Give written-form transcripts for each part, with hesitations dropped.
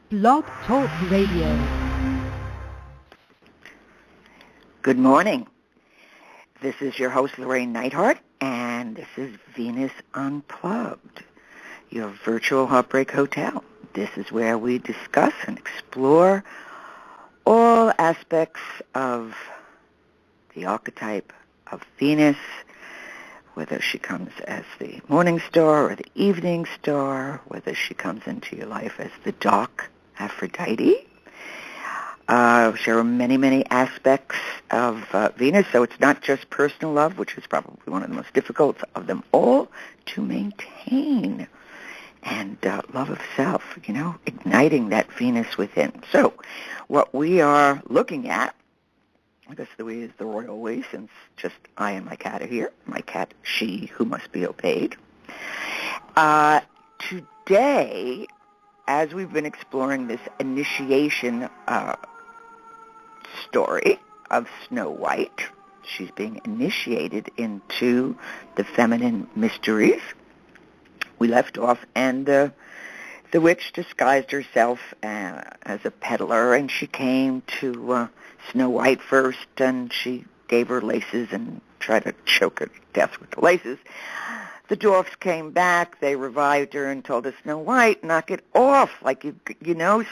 Blog Talk Radio. Good morning. This is your host, Llorraine Neithardt, and this is Venus Unplugged, your virtual heartbreak hotel. This is where we discuss and explore all aspects of the archetype of Venus, whether she comes as the morning star or the evening star, whether she comes into your life as the dark Aphrodite. There are many, many aspects of Venus, so it's not just personal love, which is probably one of the most difficult of them all to maintain, and love of self, igniting that Venus within. So what we are looking at, I guess the way is the royal way, since just I and my cat are here, my cat, she, who must be obeyed. Today, as we've been exploring this initiation story of Snow White, she's being initiated into the feminine mysteries. We left off, and the witch disguised herself as a peddler, and she came to Snow White first, and she gave her laces and tried to choke her to death with the laces. The dwarfs came back, they revived her and told her, Snow White, knock it off. Like,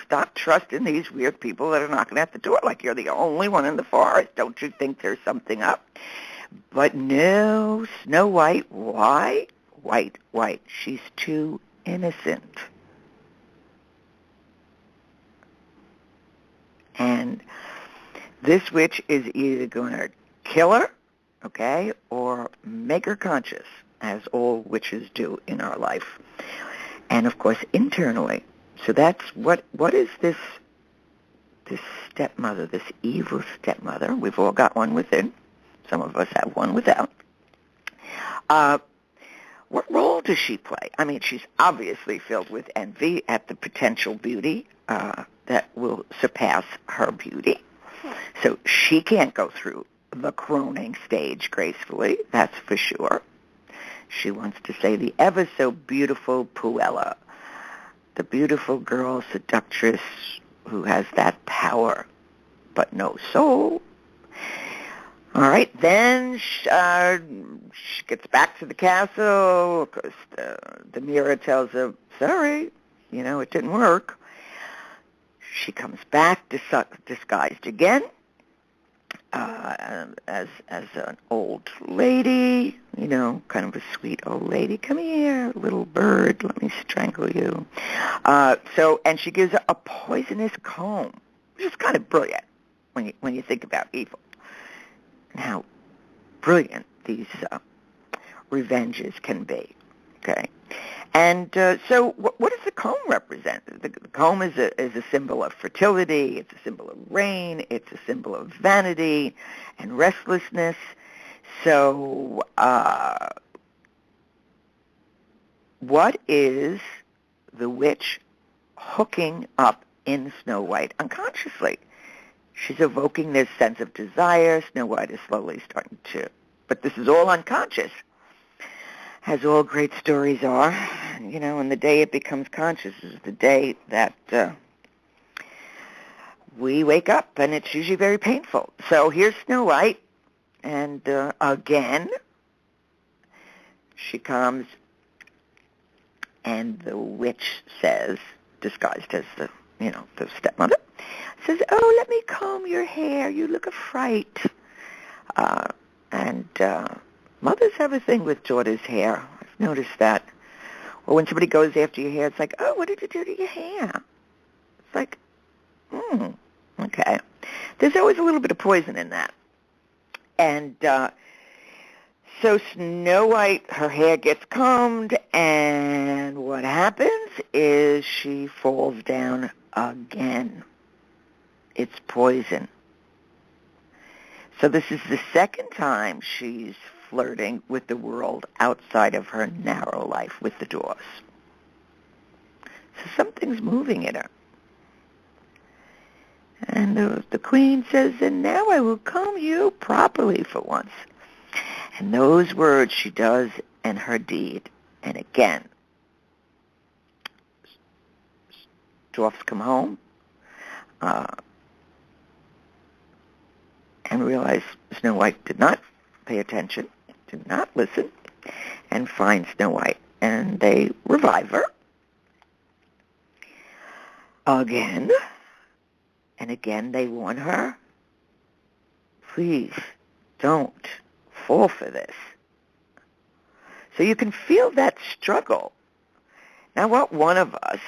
stop trusting these weird people that are knocking at the door. Like, you're the only one in the forest. Don't you think there's something up? But no, Snow White, why? White. She's too innocent. And this witch is either going to kill her, okay, or make her conscious, as all witches do in our life. And, of course, internally. So that's what is this stepmother, this evil stepmother? We've all got one within. Some of us have one without. What role does she play? I mean, she's obviously filled with envy at the potential beauty that will surpass her beauty. So she can't go through the croning stage gracefully, that's for sure. She wants to say the ever-so-beautiful Puella, the beautiful girl seductress who has that power, but no soul. All right, then she gets back to the castle because the mirror tells her, sorry, it didn't work. She comes back disguised again as an old lady, kind of a sweet old lady. Come here, little bird, let me strangle you. And she gives her a poisonous comb, which is kind of brilliant when you think about evil. And how brilliant these revenges can be, okay? And so what does the comb represent? The comb is a symbol of fertility, it's a symbol of rain, it's a symbol of vanity and restlessness. So what is the witch hooking up in Snow White unconsciously? She's evoking this sense of desire. Snow White is slowly starting to, but this is all unconscious, as all great stories are. And the day it becomes conscious is the day that we wake up, and it's usually very painful. So here's Snow White, and again, she comes, and the witch says, disguised as the stepmother, says, oh, let me comb your hair. You look a fright. And mothers have a thing with daughters' hair. I've noticed that. Or when somebody goes after your hair, it's like, oh, what did you do to your hair? It's like, okay. There's always a little bit of poison in that. And so Snow White, her hair gets combed, and what happens is she falls down again. It's poison. So this is the second time she's flirting with the world outside of her narrow life with the dwarfs. So something's moving in her. And the queen says, and now I will comb you properly for once. And those words she does and her deed. And again, dwarfs come home and realize Snow White did not pay attention, did not listen, and find Snow White. And they revive her again. And again they warn her, please don't fall for this. So you can feel that struggle. Now, what one of us,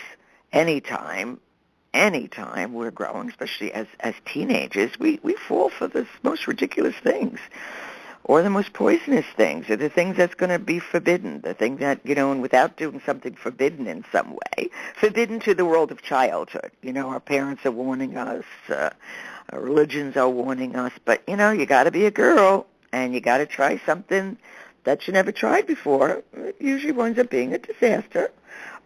anytime we're growing, especially as teenagers, we fall for the most ridiculous things, or the most poisonous things, or the things that's going to be forbidden, the thing that, and without doing something forbidden in some way, forbidden to the world of childhood. Our parents are warning us, our religions are warning us, but, you got to be a girl, and you got to try something that you never tried before. It usually winds up being a disaster.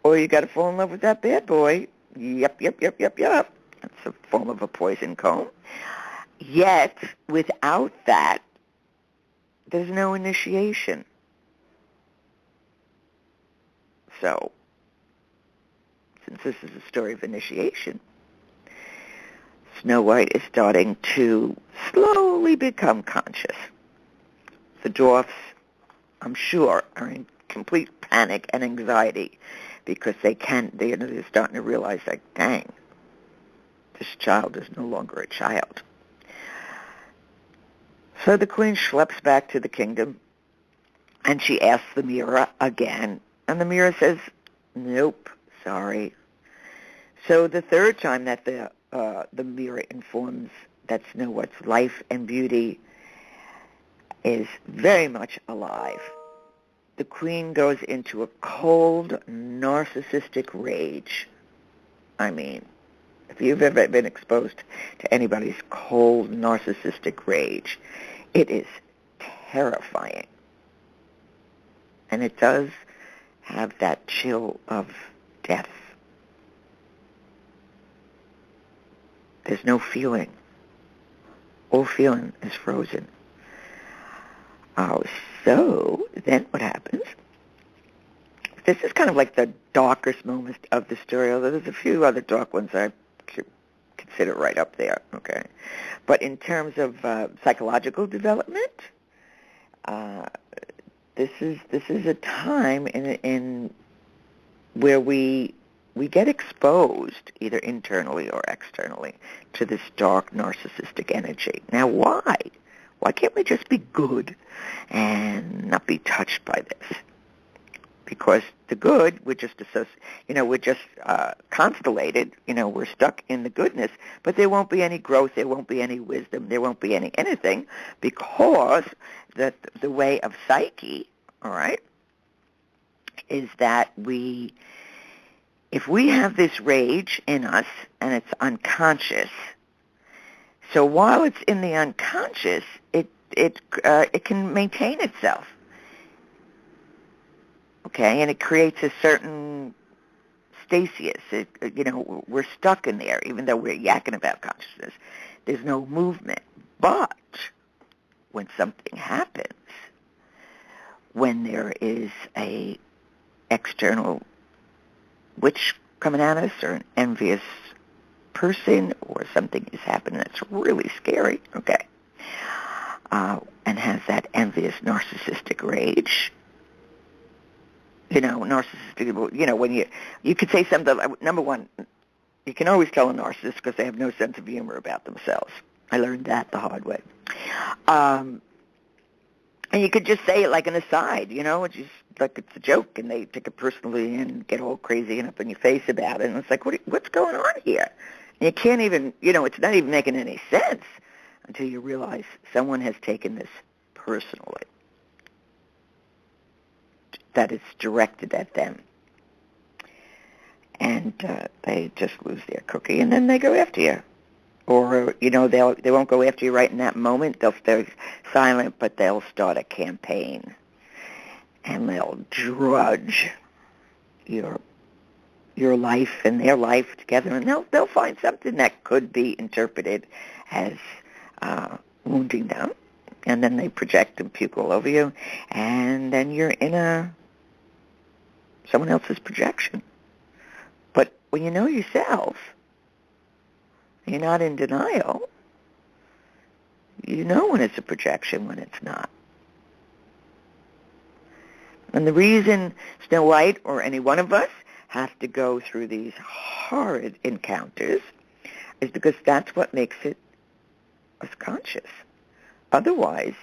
Or you got to fall in love with that bad boy. Yep. That's a form of a poison comb. Yet, without that, there's no initiation. So, since this is a story of initiation, Snow White is starting to slowly become conscious. The dwarfs, I'm sure, are in complete panic and anxiety because they're starting to realize, like, dang, this child is no longer a child. So the queen schleps back to the kingdom, and she asks the mirror again, and the mirror says, nope, sorry. So the third time that the mirror informs that Snow White's life and beauty is very much alive, the queen goes into a cold, narcissistic rage. I mean, if you've ever been exposed to anybody's cold, narcissistic rage, it is terrifying. And it does have that chill of death. There's no feeling. All feeling is frozen. So then what happens? This is kind of like the darkest moment of the story, although there's a few other dark ones I consider right up there, okay? But in terms of psychological development, this is a time in where we get exposed, either internally or externally, to this dark narcissistic energy. Now, why? Why can't we just be good and not be touched by this? Because the good, we're just constellated, we're stuck in the goodness, but there won't be any growth, there won't be any wisdom, there won't be anything, because the way of psyche, all right, is that if we have this rage in us and it's unconscious, so while it's in the unconscious, it can maintain itself. Okay, and it creates a certain stasis. We're stuck in there, even though we're yakking about consciousness. There's no movement. But when something happens, when there is a external witch coming at us, or an envious person, or something is happening that's really scary, okay, and has that envious narcissistic rage, narcissistic, when you could say something like, number one, you can always tell a narcissist because they have no sense of humor about themselves. I learned that the hard way. And you could just say it like an aside, it's just like it's a joke, and they take it personally and get all crazy and up in your face about it, and it's like, what's going on here? And you can't even, it's not even making any sense until you realize someone has taken this personally, that it's directed at them. And they just lose their cookie, and then they go after you. Or, they won't go after you right in that moment. They'll stay silent, but they'll start a campaign. And they'll drudge your life and their life together, and they'll find something that could be interpreted as wounding them. And then they project and puke all over you, and then you're in someone else's projection. But when you know yourself, you're not in denial, you know when it's a projection, when it's not. And the reason Snow White or any one of us have to go through these horrid encounters is because that's what makes it us conscious. Otherwise,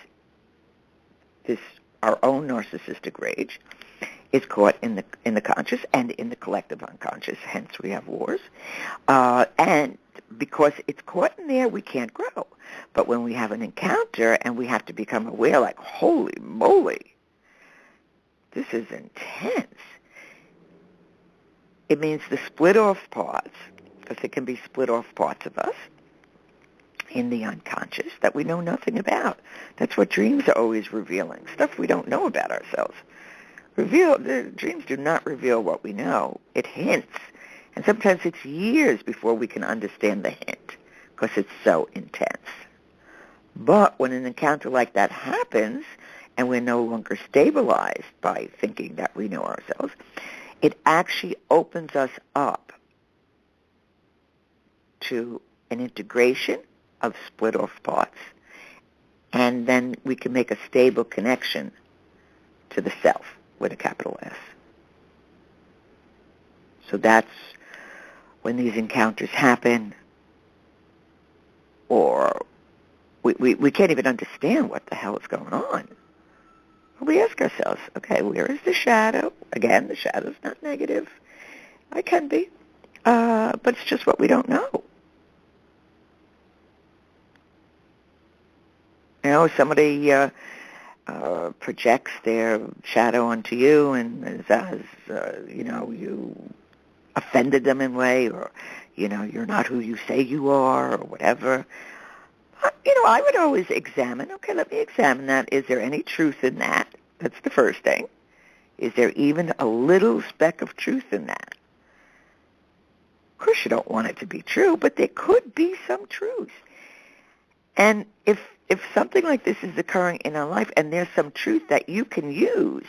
our own narcissistic rage is caught in the conscious and in the collective unconscious. Hence, we have wars. And because it's caught in there, we can't grow. But when we have an encounter and we have to become aware, like, holy moly, this is intense. It means the split off parts, because it can be split off parts of us in the unconscious that we know nothing about. That's what dreams are always revealing, stuff we don't know about ourselves. The dreams do not reveal what we know. It hints. And sometimes it's years before we can understand the hint because it's so intense. But when an encounter like that happens and we're no longer stabilized by thinking that we know ourselves, it actually opens us up to an integration of split-off parts. And then we can make a stable connection to the self with a capital S. So that's when these encounters happen, or we can't even understand what the hell is going on. We ask ourselves, okay, where is the shadow? Again, the shadow's not negative. I can be. But it's just what we don't know. You know, somebody projects their shadow onto you and says, you offended them in a way, or, you're not who you say you are, or whatever. I would always examine, okay, let me examine that. Is there any truth in that? That's the first thing. Is there even a little speck of truth in that? Of course, you don't want it to be true, but there could be some truth. And if something like this is occurring in our life and there's some truth that you can use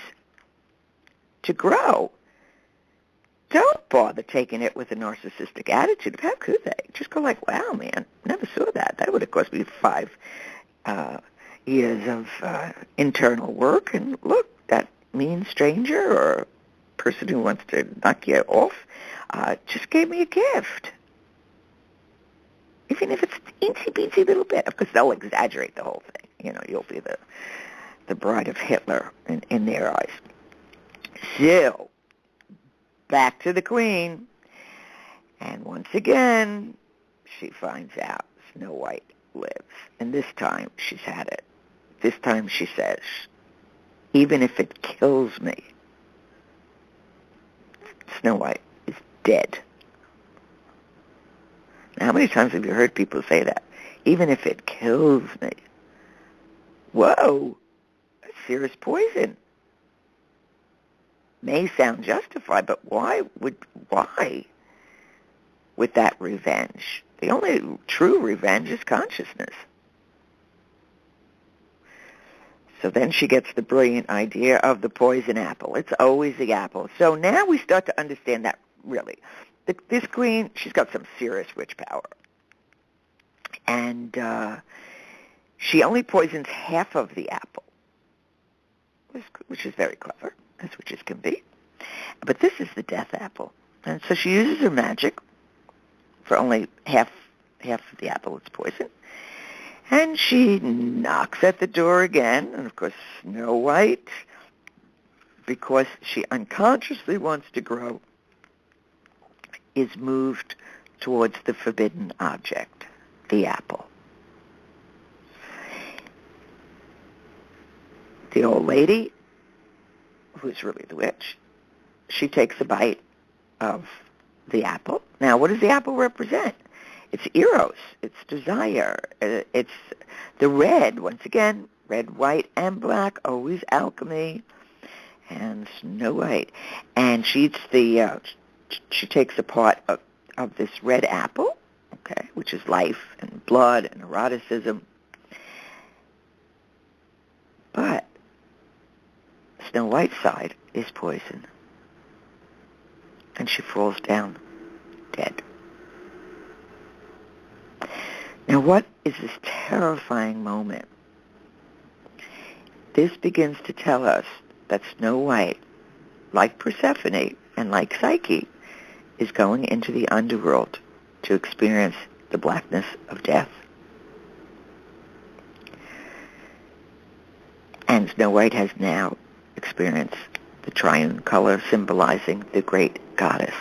to grow, don't bother taking it with a narcissistic attitude. How could they? Just go like, wow, man, never saw that. That would have cost me 5 years of internal work. And look, that mean stranger or person who wants to knock you off just gave me a gift. Even if it's teensy-beensy little bit. Of course, they'll exaggerate the whole thing. You'll be the bride of Hitler in their eyes. So, back to the Queen. And once again, she finds out Snow White lives. And this time, she's had it. This time she says, even if it kills me, Snow White is dead. Now, how many times have you heard people say that? Even if it kills me. Whoa, that's serious poison. May sound justified, but why with that revenge? The only true revenge is consciousness. So then she gets the brilliant idea of the poison apple. It's always the apple. So now we start to understand that, really. This queen, she's got some serious witch power. And she only poisons half of the apple, which is very clever, as witches can be. But this is the death apple. And so she uses her magic for only half of the apple it's poison. And she knocks at the door again. And, of course, Snow White, because she unconsciously wants to grow, is moved towards the forbidden object, the apple. The old lady, who's really the witch, she takes a bite of the apple. Now, what does the apple represent? It's eros, it's desire, it's the red, once again, red, white, and black, always alchemy, and Snow White. And she takes a part of this red apple, okay, which is life and blood and eroticism. But Snow White's side is poison. And she falls down dead. Now, what is this terrifying moment? This begins to tell us that Snow White, like Persephone and like Psyche, is going into the underworld to experience the blackness of death. And Snow White has now experienced the triune color symbolizing the great goddess.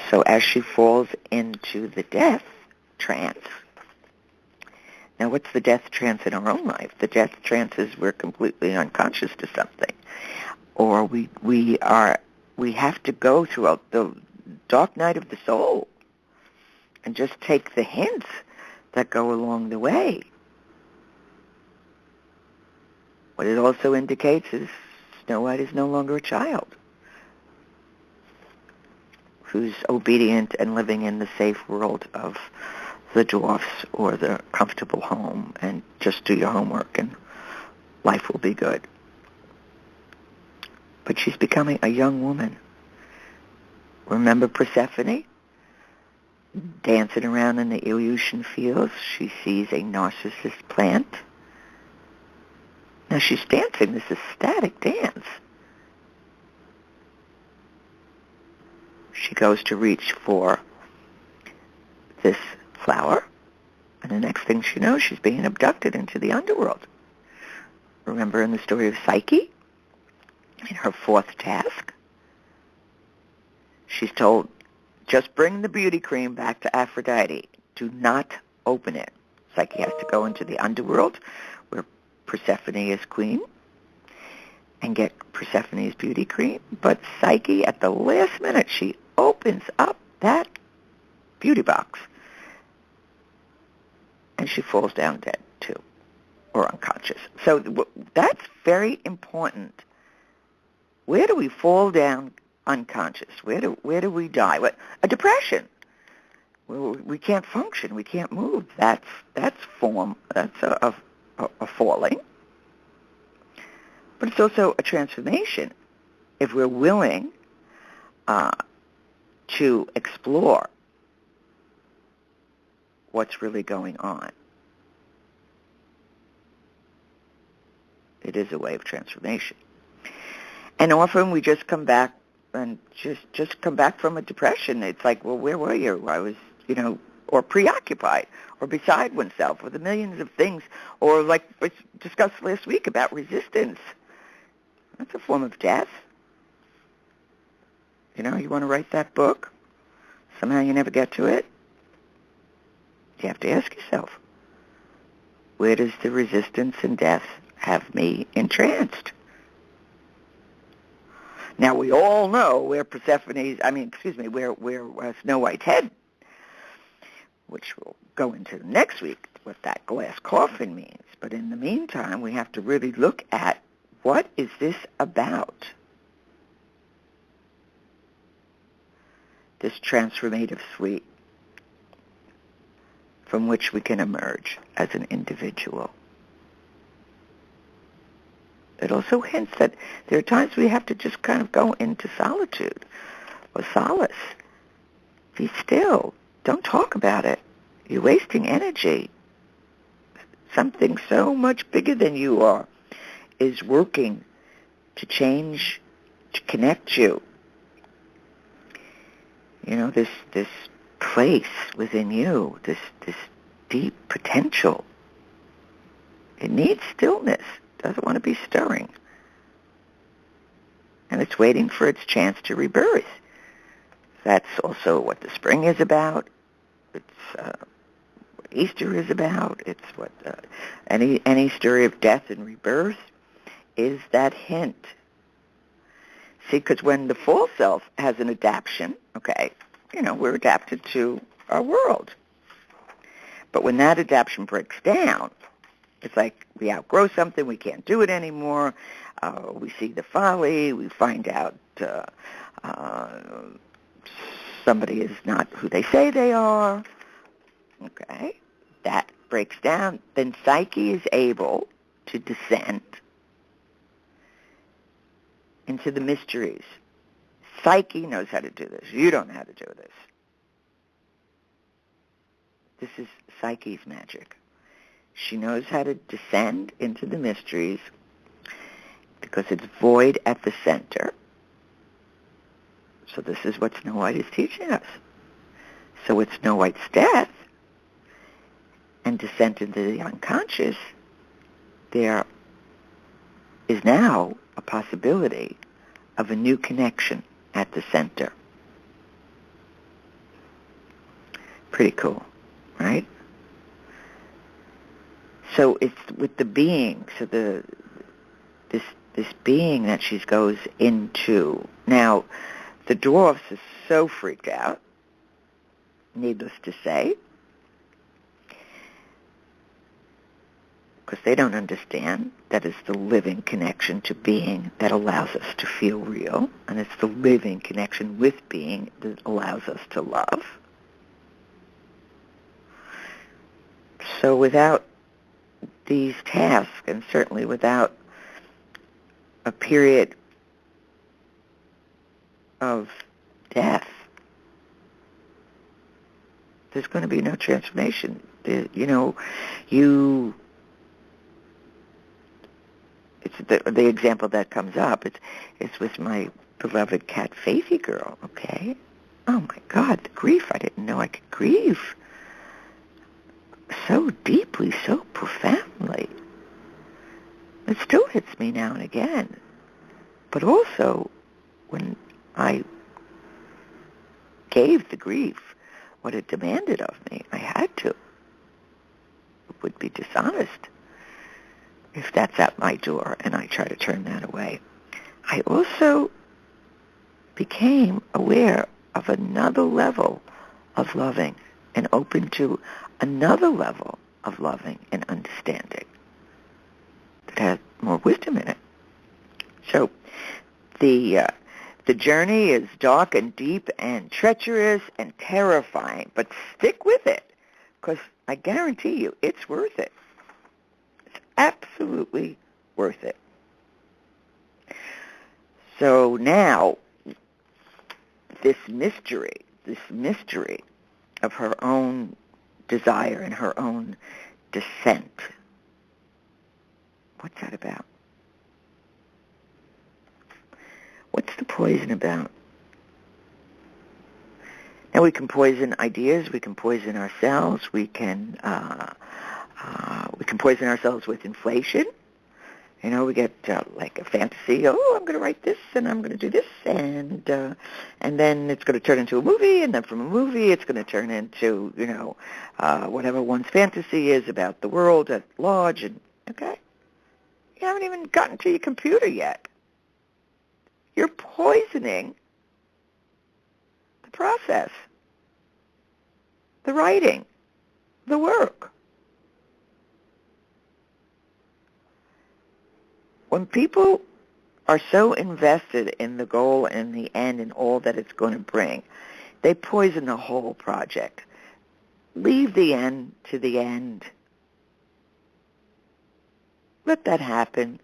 So as she falls into the death trance, now what's the death trance in our own life? The death trance is we're completely unconscious to something. Or we have to go through the dark night of the soul and just take the hints that go along the way. What it also indicates is Snow White is no longer a child who's obedient and living in the safe world of the dwarfs or the comfortable home and just do your homework and life will be good. But she's becoming a young woman. Remember Persephone? Dancing around in the Eleusinian fields, she sees a narcissus plant. Now she's dancing this ecstatic dance. She goes to reach for this flower, and the next thing she knows, she's being abducted into the underworld. Remember in the story of Psyche, in her fourth task, she's told, just bring the beauty cream back to Aphrodite. Do not open it. Psyche has to go into the underworld, where Persephone is queen, and get Persephone's beauty cream. But Psyche, at the last minute, she opens up that beauty box, and she falls down dead, too, or unconscious. So that's very important. Where do we fall down unconscious? Where do we die? What? A depression. We can't function. We can't move. That's form. That's a falling. But it's also a transformation if we're willing to explore what's really going on. It is a way of transformation. And often we just come back and just come back from a depression. It's like, well, where were you? I was, or preoccupied, or beside oneself, or the millions of things, or like we discussed last week about resistance. That's a form of death. You want to write that book, somehow you never get to it. You have to ask yourself, where does the resistance and death have me entranced? Now, we all know where where Snow White's head, which we'll go into next week, what that glass coffin means. But in the meantime, we have to really look at what is this about? This transformative suite from which we can emerge as an individual. It also hints that there are times we have to just kind of go into solitude or solace. Be still. Don't talk about it. You're wasting energy. Something so much bigger than you are is working to change, to connect you. This place within you, this deep potential. It needs stillness. Doesn't want to be stirring. And it's waiting for its chance to rebirth. That's also what the spring is about. It's what Easter is about. It's what any story of death and rebirth is that hint. See, because when the full self has an adaptation, we're adapted to our world. But when that adaptation breaks down, it's like we outgrow something, we can't do it anymore, we see the folly, we find out somebody is not who they say they are. That breaks down. Then Psyche is able to descend into the mysteries, Psyche knows how to do this. You don't know how to do this. This is Psyche's magic. She knows how to descend into the mysteries because it's void at the center. So this is what Snow White is teaching us. So with Snow White's death and descent into the unconscious, there is now a possibility of a new connection at the center. Pretty cool, right? So it's with the being, so this being that she goes into. Now, the dwarfs are so freaked out, needless to say, because they don't understand that it's the living connection to being that allows us to feel real, and it's the living connection with being that allows us to love. So without these tasks, and certainly without a period of death, there's going to be no transformation. It's the example that comes up. It's with my beloved cat Faithy girl. Okay, oh my God, the grief! I didn't know I could grieve so deeply, so profoundly. It still hits me now and again. But also, when I gave the grief what it demanded of me, I had to. It would be dishonest if that's at my door and I try to turn that away. I also became aware of another level of loving and open to another level of loving and understanding that has more wisdom in it. So the journey is dark and deep and treacherous and terrifying, but stick with it, because I guarantee you it's worth it. It's absolutely worth it. So now, this mystery of her own desire and her own descent, what's that about? What's the poison about? Now we can poison ideas, we can poison ourselves, we can poison ourselves with inflation. You know, we get like a fantasy. Oh, I'm going to write this, and I'm going to do this, and then it's going to turn into a movie, and then from a movie, it's going to turn into whatever one's fantasy is about the world at large. And okay, you haven't even gotten to your computer yet. You're poisoning the process, the writing, the work. When people are so invested in the goal and the end and all that it's going to bring, they poison the whole project. Leave the end to the end. Let that happen.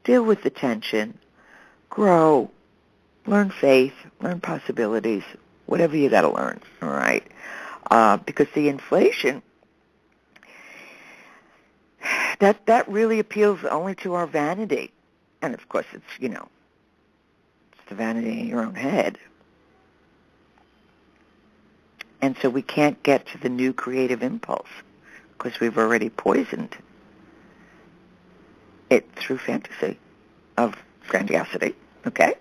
Deal with the tension. Grow. Learn faith. Learn possibilities. Whatever you got to learn, all right? Because the inflation, that really appeals only to our vanity. And of course it's the vanity in your own head. And so we can't get to the new creative impulse because we've already poisoned it through fantasy of grandiosity, okay?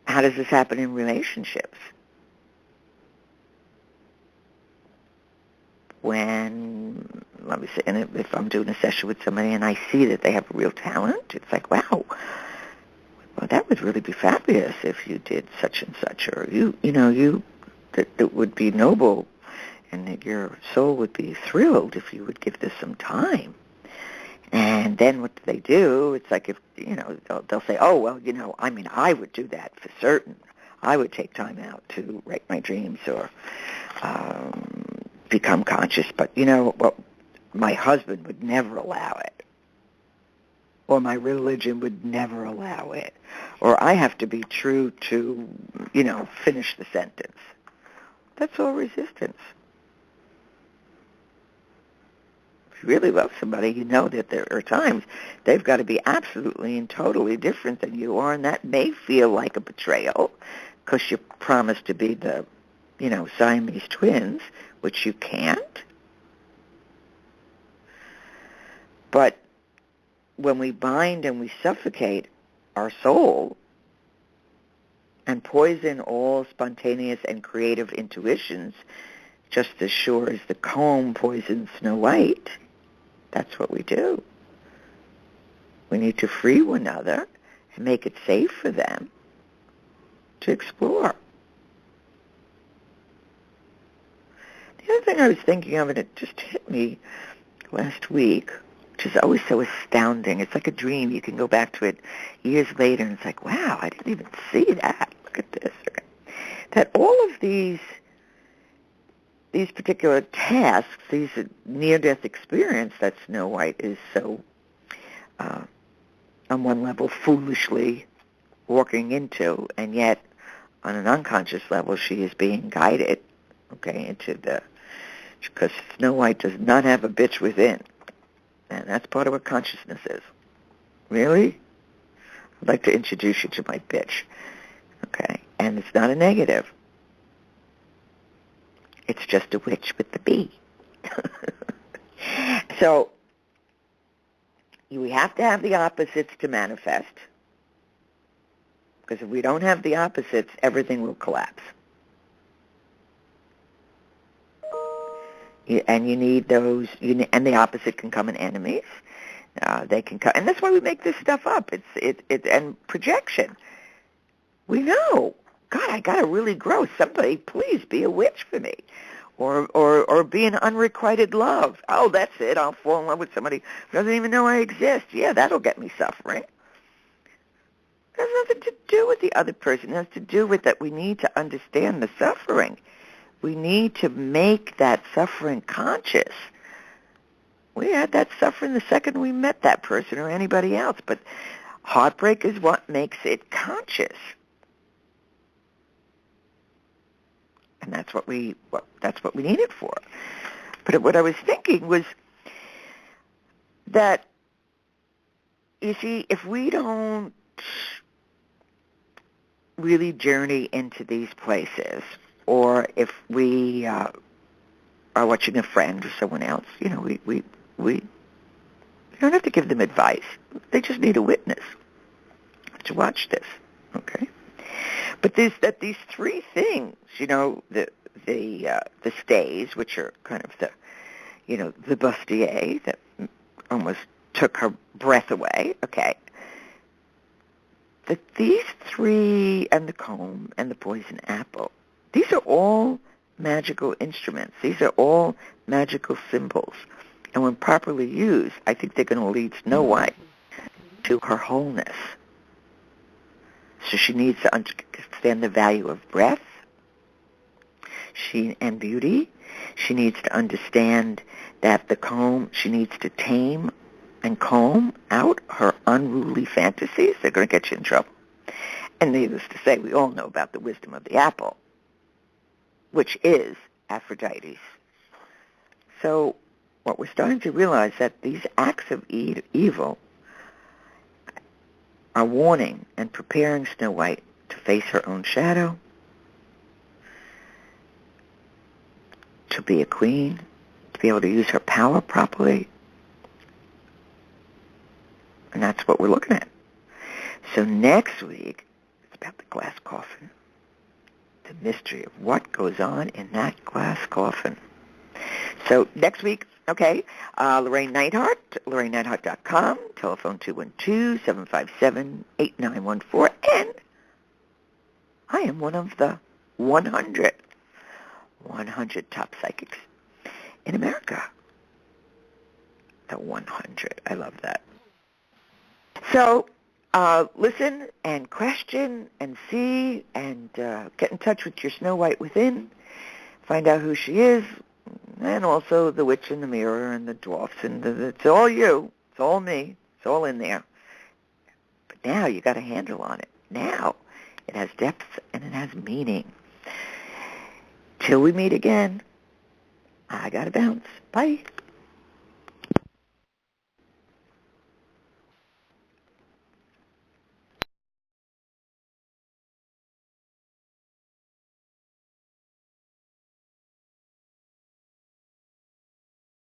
How does this happen in relationships? When, let me say, and if I'm doing a session with somebody and I see that they have real talent, it's like, wow, well, that would really be fabulous if you did such and such, or that would be noble, and that your soul would be thrilled if you would give this some time. And then what do they do? It's like if, they'll say, oh, well, I would do that for certain. I would take time out to write my dreams or become conscious. But, my husband would never allow it. or my religion would never allow it, or I have to be true to, finish the sentence. That's all resistance. If you really love somebody, you know that there are times they've got to be absolutely and totally different than you are, and that may feel like a betrayal because you promised to be the, Siamese twins, which you can't. But when we bind and we suffocate our soul and poison all spontaneous and creative intuitions, just as sure as the comb poisons Snow White, that's what we do. We need to free one another and make it safe for them to explore. The other thing I was thinking of, and it just hit me last week, which is always so astounding. It's like a dream. You can go back to it years later, and it's like, wow, I didn't even see that. Look at this. Okay. That all of these particular tasks, these near-death experience that Snow White is so, on one level, foolishly walking into, and yet on an unconscious level, she is being guided, into because Snow White does not have a bitch within. And that's part of what consciousness is. Really? I'd like to introduce you to my bitch. Okay? And it's not a negative. It's just a witch with the B. So, we have to have the opposites to manifest. Because if we don't have the opposites, everything will collapse. And you need those, and the opposite can come in enemies. They can come, and that's why we make this stuff up. It's and projection. We know. God, I gotta really grow. Somebody, please be a witch for me, or be an unrequited love. Oh, that's it. I'll fall in love with somebody who doesn't even know I exist. Yeah, that'll get me suffering. It has nothing to do with the other person. It has to do with that we need to understand the suffering. We need to make that suffering conscious. We had that suffering the second we met that person or anybody else, but heartbreak is what makes it conscious. And that's what we need it for. But what I was thinking was that, you see, if we don't really journey into these places, or if we are watching a friend or someone else, we don't have to give them advice. They just need a witness to watch this, okay? But these three things, the stays, which are kind of the bustier that almost took her breath away, okay? That these three, and the comb and the poison apple, these are all magical instruments. These are all magical symbols. And when properly used, I think they're going to lead Snow White to her wholeness. So she needs to understand the value of breath and beauty. She needs to understand that the comb, she needs to tame and comb out her unruly fantasies. They're going to get you in trouble. And needless to say, we all know about the wisdom of the apple, which is Aphrodite's. So what we're starting to realize that these acts of evil are warning and preparing Snow White to face her own shadow, to be a queen, to be able to use her power properly. And that's what we're looking at. So next week, it's about the glass coffin. The mystery of what goes on in that glass coffin. So next week, okay, Llorraine Neithardt, LorraineNeithardt.com, telephone 212-757-8914, and I am one of the 100 top psychics in America. The 100. I love that. So listen and question and see and get in touch with your Snow White within. Find out who she is, and also the witch in the mirror and the dwarfs. And it's all you. It's all me. It's all in there. Now you got a handle on it. Now it has depth and it has meaning. Till we meet again, I gotta bounce. Bye.